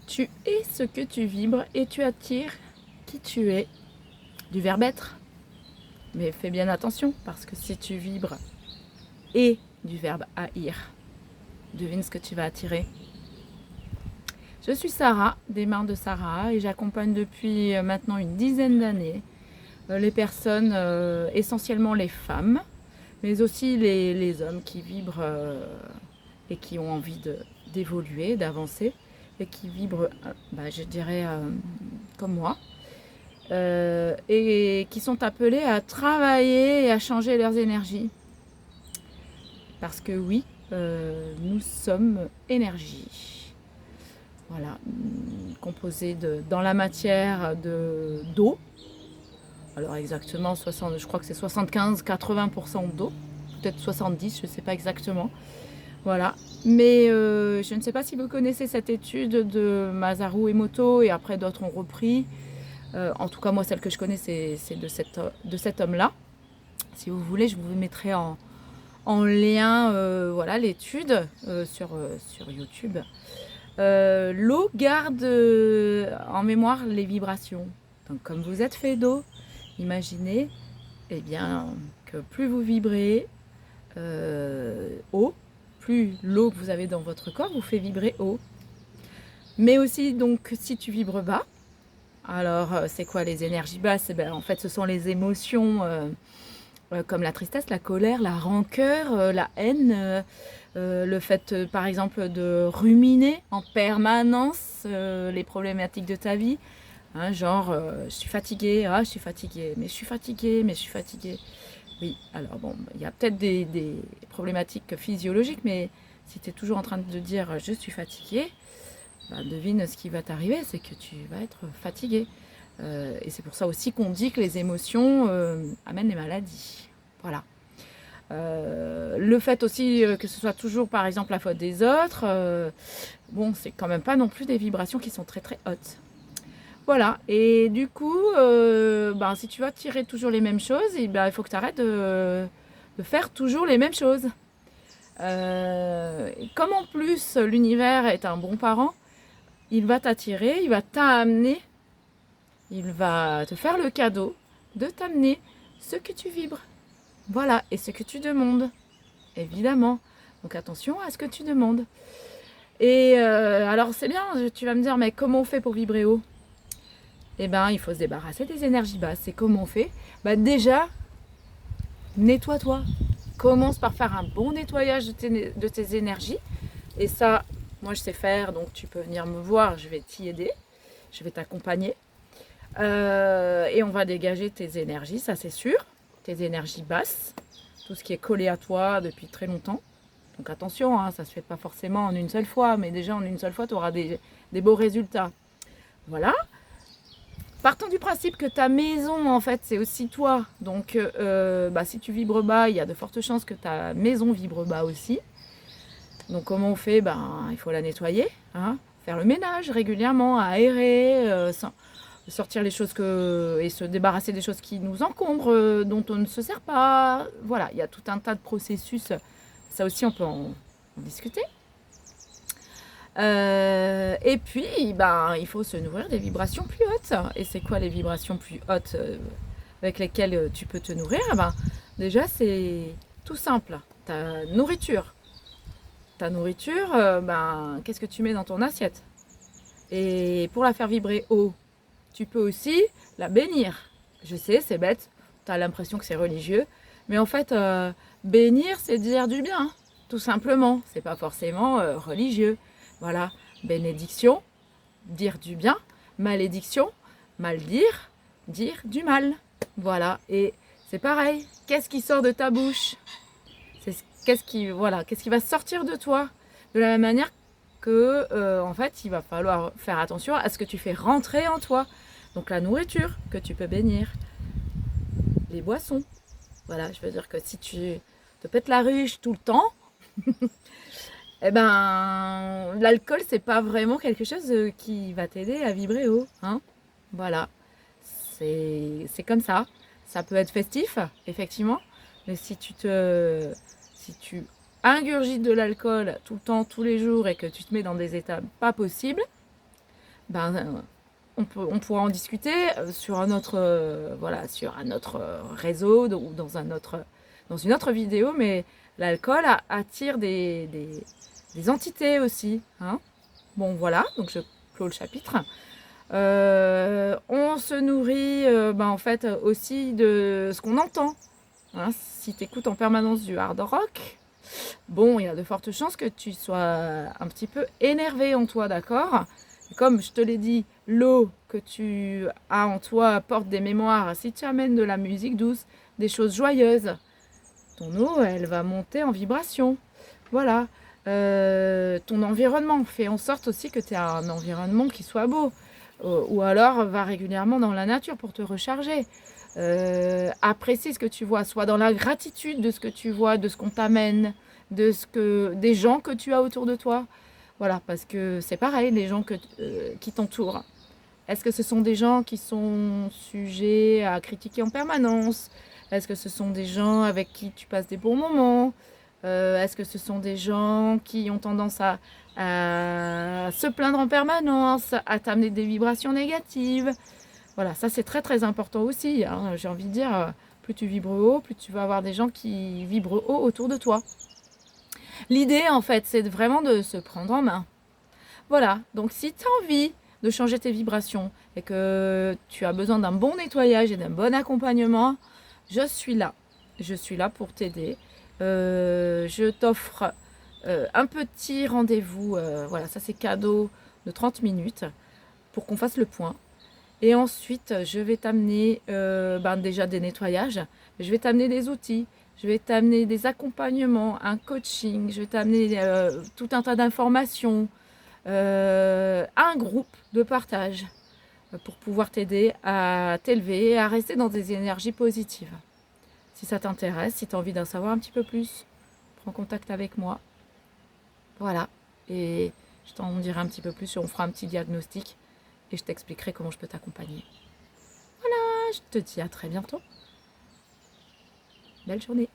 Tu es ce que tu vibres et tu attires qui tu es. Du verbe être. Mais fais bien attention parce que si tu vibres et du verbe haïr, devine ce que tu vas attirer. Je suis Sarah, des Mains de Sarah, et j'accompagne depuis maintenant une dizaine d'années les personnes, essentiellement les femmes, mais aussi les hommes qui vibrent et qui ont envie d'évoluer, d'avancer, et qui vibrent, je dirais, comme moi, et qui sont appelés à travailler et à changer leurs énergies. Parce que oui, nous sommes énergie. Voilà, composée dans la matière d'eau. Alors exactement, je crois que c'est 75-80% d'eau, peut-être 70, je ne sais pas exactement. Voilà, mais je ne sais pas si vous connaissez cette étude de Masaru Emoto et après d'autres ont repris. En tout cas, moi, celle que je connais, c'est de cet homme-là. Si vous voulez, je vous mettrai en lien voilà, l'étude sur YouTube. L'eau garde en mémoire les vibrations. Donc, comme vous êtes fait d'eau, imaginez bien, que plus vous vibrez haut, plus l'eau que vous avez dans votre corps vous fait vibrer haut. Mais aussi, donc, si tu vibres bas, alors c'est quoi les énergies basses? En fait, ce sont les émotions comme la tristesse, la colère, la rancœur, la haine, le fait, par exemple, de ruminer en permanence les problématiques de ta vie. Hein, genre, je suis fatiguée, je suis fatiguée, mais je suis fatiguée, mais je suis fatiguée. Oui, alors bon, il y a peut-être des problématiques physiologiques, mais si tu es toujours en train de dire je suis fatiguée, devine ce qui va t'arriver, c'est que tu vas être fatigué. Et c'est pour ça aussi qu'on dit que les émotions amènent les maladies. Voilà. Le fait aussi que ce soit toujours par exemple la faute des autres, bon, c'est quand même pas non plus des vibrations qui sont très très hautes. Voilà, et du coup, si tu vas tirer toujours les mêmes choses, il faut que tu arrêtes de faire toujours les mêmes choses. Comme en plus l'univers est un bon parent, il va t'attirer, il va t'amener, il va te faire le cadeau de t'amener ce que tu vibres. Voilà, et ce que tu demandes, évidemment. Donc attention à ce que tu demandes. Et alors c'est bien, tu vas me dire, mais comment on fait pour vibrer haut? Il faut se débarrasser des énergies basses. Et comment on fait? Déjà, nettoie-toi. Commence par faire un bon nettoyage de tes énergies. Et ça, moi je sais faire, donc tu peux venir me voir, je vais t'y aider, je vais t'accompagner. Et on va dégager tes énergies, ça c'est sûr, tes énergies basses, tout ce qui est collé à toi depuis très longtemps. Donc attention, ça ne se fait pas forcément en une seule fois, mais déjà en une seule fois, tu auras des beaux résultats. Voilà. Partons du principe que ta maison, en fait, c'est aussi toi. Donc, si tu vibres bas, il y a de fortes chances que ta maison vibre bas aussi. Donc, comment on fait? Il faut la nettoyer, faire le ménage régulièrement, aérer, sortir les choses et se débarrasser des choses qui nous encombrent, dont on ne se sert pas. Voilà, il y a tout un tas de processus. Ça aussi, on peut en discuter. Et puis, il faut se nourrir des vibrations plus hautes. Et c'est quoi les vibrations plus hautes avec lesquelles tu peux te nourrir? Déjà, c'est tout simple. Ta nourriture. Ta nourriture, qu'est-ce que tu mets dans ton assiette? Et pour la faire vibrer haut, tu peux aussi la bénir. Je sais, c'est bête. Tu as l'impression que c'est religieux. Mais en fait, bénir, c'est dire du bien. Tout simplement. C'est pas forcément religieux. Voilà, bénédiction, dire du bien, malédiction, mal dire, dire du mal. Voilà, et c'est pareil, qu'est-ce qui sort de ta bouche? Qu'est-ce qui va sortir de toi? De la même manière que, en fait, il va falloir faire attention à ce que tu fais rentrer en toi. Donc la nourriture que tu peux bénir, les boissons. Voilà, je veux dire que si tu te pètes la ruche tout le temps, l'alcool, c'est pas vraiment quelque chose qui va t'aider à vibrer haut. Voilà. C'est comme ça. Ça peut être festif, effectivement. Mais si tu ingurgites de l'alcool tout le temps, tous les jours, et que tu te mets dans des états pas possibles, ben, on pourra en discuter sur un autre, voilà, sur un autre réseau ou dans une autre vidéo, mais l'alcool attire des entités aussi, hein. Bon, voilà, donc je clôt le chapitre. On se nourrit en fait aussi de ce qu'on entend, hein. Si tu écoutes en permanence du hard rock, bon, il y a de fortes chances que tu sois un petit peu énervé en toi, d'accord? Comme je te l'ai dit, l'eau que tu as en toi apporte des mémoires. Si tu amènes de la musique douce, des choses joyeuses, ton eau, elle va monter en vibration. Voilà. Ton environnement fait en sorte aussi que tu aies un environnement qui soit beau. Ou alors, va régulièrement dans la nature pour te recharger. Apprécie ce que tu vois, sois dans la gratitude de ce que tu vois, de ce qu'on t'amène, des gens que tu as autour de toi. Voilà, parce que c'est pareil, les gens qui t'entourent. Est-ce que ce sont des gens qui sont sujets à critiquer en permanence? Est-ce que ce sont des gens avec qui tu passes des bons moments? Est-ce que ce sont des gens qui ont tendance à se plaindre en permanence, à t'amener des vibrations négatives? Voilà, ça c'est très très important aussi, hein. J'ai envie de dire, plus tu vibres haut, plus tu vas avoir des gens qui vibrent haut autour de toi. L'idée en fait, c'est vraiment de se prendre en main. Voilà, donc si tu as envie de changer tes vibrations et que tu as besoin d'un bon nettoyage et d'un bon accompagnement, je suis là. Je suis là pour t'aider. Je t'offre un petit rendez-vous, voilà, ça c'est cadeau de 30 minutes pour qu'on fasse le point. Et ensuite, je vais t'amener déjà des nettoyages, je vais t'amener des outils, je vais t'amener des accompagnements, un coaching, je vais t'amener tout un tas d'informations, un groupe de partage pour pouvoir t'aider à t'élever et à rester dans des énergies positives. Si ça t'intéresse, si tu as envie d'en savoir un petit peu plus, prends contact avec moi. Voilà. Et je t'en dirai un petit peu plus, on fera un petit diagnostic et je t'expliquerai comment je peux t'accompagner. Voilà, je te dis à très bientôt. Belle journée.